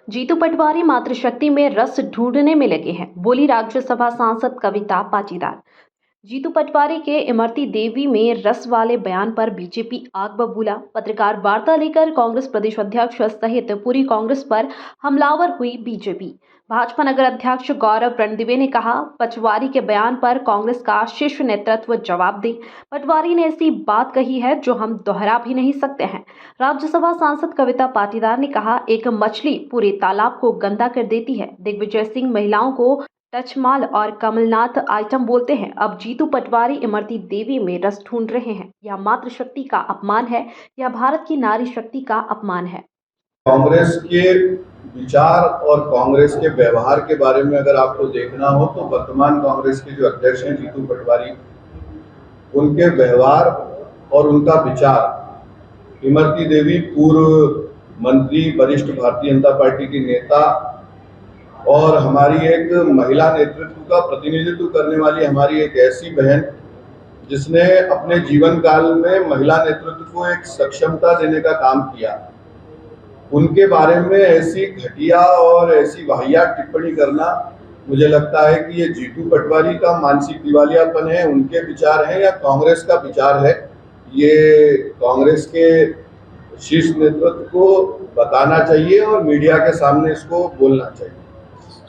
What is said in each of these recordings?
जीतू पटवारी मातृशक्ति में रस ढूंढने में लगे हैं, बोली राज्यसभा सांसद कविता पाटीदार। जीतू पटवारी के इमरती देवी में रस वाले बयान पर बीजेपी आग बबूला। पत्रकार वार्ता लेकर कांग्रेस प्रदेश अध्यक्ष सहित पूरी कांग्रेस पर हमलावर हुई बीजेपी। भाजपा नगर अध्यक्ष गौरव रणदिवे ने कहा, पटवारी के बयान पर कांग्रेस का शीर्ष नेतृत्व जवाब दे। पटवारी ने ऐसी बात कही है जो हम दोहरा भी नहीं सकते हैं। राज्यसभा सांसद कविता पाटीदार ने कहा, एक मछली पूरे तालाब को गंदा कर देती है। दिग्विजय सिंह महिलाओं को टचमाल और कमलनाथ आइटम बोलते हैं। अब जीतू पटवारी इमरती देवी में रस ढूंढ रहे हैं। यह मातृशक्ति का अपमान है, यह भारत की नारी शक्ति का अपमान है। कांग्रेस के विचार और कांग्रेस के व्यवहार के बारे में अगर आपको देखना हो तो वर्तमान कांग्रेस के जो अध्यक्ष हैं जीतू पटवारी, उनके व्यवहार और उनका विचार, इमरती देवी पूर्व मंत्री, वरिष्ठ भारतीय जनता पार्टी की नेता और हमारी एक महिला नेतृत्व का प्रतिनिधित्व करने वाली हमारी एक ऐसी बहन जिसने अपने जीवन काल में महिला नेतृत्व को एक सक्षमता देने का काम किया, उनके बारे में ऐसी घटिया और ऐसी वाहियात टिप्पणी करना, मुझे लगता है कि ये जीतू पटवारी का मानसिक दिवालियापन है, उनके विचार हैं या कांग्रेस का विचार है। ये कांग्रेस के शीर्ष नेतृत्व को बताना चाहिए और मीडिया के सामने इसको बोलना चाहिए।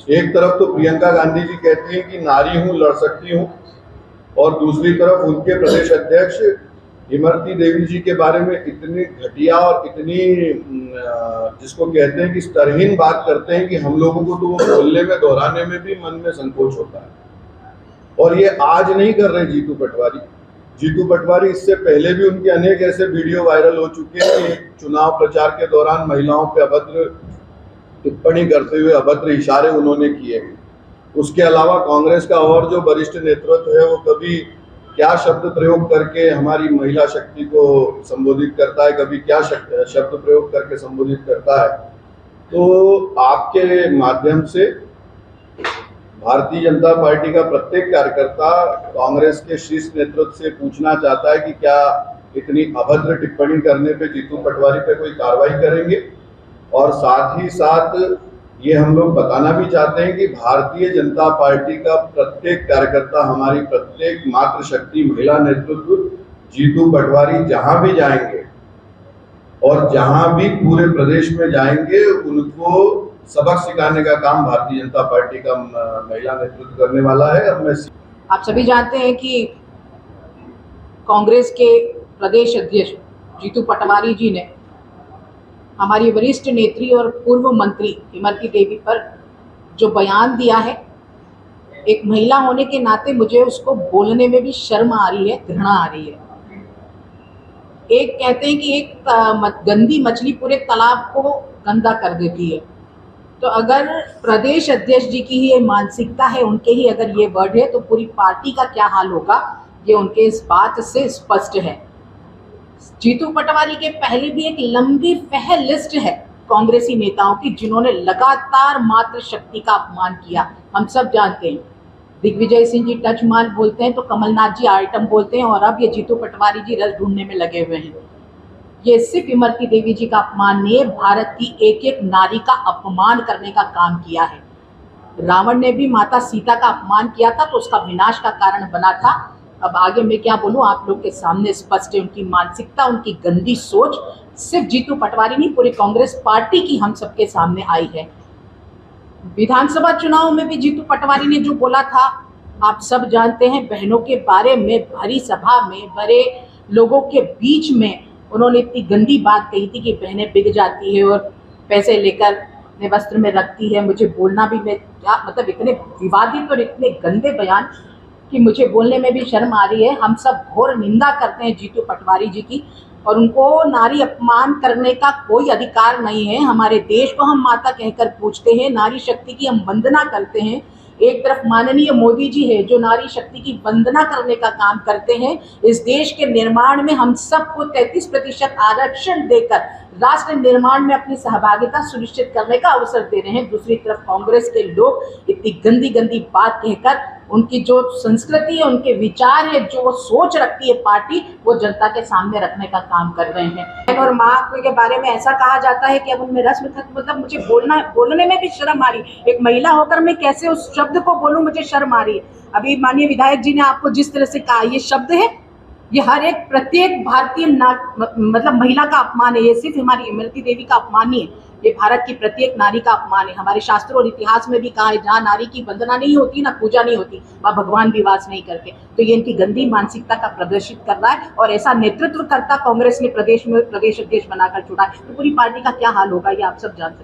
एक तरफ तो प्रियंका गांधी जी कहती हैं कि नारी हूं, लड़ सकती हूं, और दूसरी तरफ उनके प्रदेश अध्यक्ष इमरती देवी जी के बारे में इतनी घटिया और इतनी जिसको कहते हैं कि स्तरहीन बात करते हैं कि हम लोगों को तो वो बोलने में, दोहराने में भी मन में संकोच होता है। और ये आज नहीं कर रहे जीतू पटवारी। जीतू पटवारी इससे पहले भी उनके अनेक ऐसे वीडियो वायरल हो चुके हैं कि चुनाव प्रचार के दौरान महिलाओं पे अभद्र टिप्पणी करते हुए अभद्र इशारे उन्होंने किए। उसके अलावा कांग्रेस का और जो वरिष्ठ नेतृत्व है वो कभी क्या शब्द प्रयोग करके हमारी महिला शक्ति को संबोधित करता है, कभी क्या शब्द प्रयोग करके संबोधित करता है। तो आपके माध्यम से भारतीय जनता पार्टी का प्रत्येक कार्यकर्ता कांग्रेस के शीर्ष नेतृत्व से पूछना चाहता है कि क्या इतनी अभद्र टिप्पणी करने पे जीतू पटवारी पे कोई कार्रवाई करेंगे। और साथ ही साथ ये हम लोग बताना भी चाहते हैं कि भारतीय जनता पार्टी का प्रत्येक कार्यकर्ता, हमारी प्रत्येक मातृशक्ति महिला नेतृत्व जीतू पटवारी जहां भी जाएंगे और जहां भी पूरे प्रदेश में जाएंगे, उनको सबक सिखाने का काम भारतीय जनता पार्टी का महिला नेतृत्व करने वाला है। अब मैं आप सभी जानते हैं कि कांग्रेस के प्रदेश अध्यक्ष जीतू पटवारी जी ने हमारी वरिष्ठ नेत्री और पूर्व मंत्री इमरती देवी पर जो बयान दिया है, एक महिला होने के नाते मुझे उसको बोलने में भी शर्म आ रही है, घृणा आ रही है। एक कहते हैं कि एक गंदी मछली पूरे तालाब को गंदा कर देती है। तो अगर प्रदेश अध्यक्ष जी की ही ये मानसिकता है, उनके ही अगर ये वर्ड है, तो पूरी पार्टी का क्या हाल होगा, ये उनके इस बात से स्पष्ट है। जीतू पटवारी के पहले भी एक लंबी फहरिस्त है कांग्रेसी नेताओं की, जिन्होंने लगातार मातृशक्ति का अपमान किया। हम सब जानते हैं, दिग्विजय सिंह जी टचमाल बोलते हैं तो कमलनाथ जी आइटम बोलते हैं, और अब ये जीतू पटवारी जी रस ढूंढने में लगे हुए हैं। ये सिर्फ इमरती देवी जी का अपमान नहीं है, भारत की एक एक नारी का अपमान करने का काम किया है। रावण ने भी माता सीता का अपमान किया था तो उसका विनाश का कारण बना था। अब आगे मैं क्या बोलूं, आप लोग के सामने स्पष्ट है उनकी मानसिकता, उनकी गंदी सोच सिर्फ जीतू पटवारी नहीं, पूरी कांग्रेस पार्टी की हम सबके सामने आई है। विधानसभा चुनाव में भी जीतू पटवारी ने जो बोला था, आप सब जानते हैं। बहनों के बारे में भरी सभा में, बड़े लोगों के बीच में उन्होंने इतनी गंदी बात कही थी कि बहनें बिक जाती है और पैसे लेकर वस्त्र में रखती है। मुझे बोलना भी, मैं क्या मतलब, इतने विवादित और इतने गंदे बयान कि मुझे बोलने में भी शर्म आ रही है। हम सब घोर निंदा करते हैं जीतू पटवारी जी की, और उनको नारी अपमान करने का कोई अधिकार नहीं है। हमारे देश को हम माता कहकर पूछते हैं, नारी शक्ति की हम वंदना करते हैं। एक तरफ माननीय मोदी जी है जो नारी शक्ति की वंदना करने का काम करते हैं। इस देश के निर्माण में हम सबको 33% आरक्षण देकर राष्ट्र निर्माण में अपनी सहभागिता सुनिश्चित करने का अवसर दे रहे हैं। दूसरी तरफ कांग्रेस के लोग इतनी गंदी गंदी बात कहकर उनकी जो संस्कृति है, उनके विचार है, जो सोच रखती है पार्टी, वो जनता के सामने रखने का काम कर रहे हैं। बहन और माँ के बारे में ऐसा कहा जाता है कि अब उनमें रस्म था, मतलब मुझे बोलने में भी शर्म आ रही। एक महिला होकर मैं कैसे उस शब्द को बोलूं, मुझे शर्म आ रही है। अभी माननीय विधायक जी ने आपको जिस तरह से कहा, ये शब्द है, ये हर एक प्रत्येक भारतीय मतलब महिला का अपमान है। ये सिर्फ हमारी इमरती देवी का अपमान नहीं है, ये भारत की प्रत्येक नारी का अपमान है। हमारे शास्त्रों और इतिहास में भी कहा है, जहाँ नारी की वंदना नहीं होती, ना पूजा नहीं होती, वहाँ भगवान भी वास नहीं करते। तो ये इनकी गंदी मानसिकता का प्रदर्शित कर रहा है, और ऐसा नेतृत्व करता कांग्रेस ने प्रदेश में प्रदेश अध्यक्ष बनाकर छोड़ा है, तो पूरी पार्टी का क्या हाल होगा, ये आप सब जानते हैं।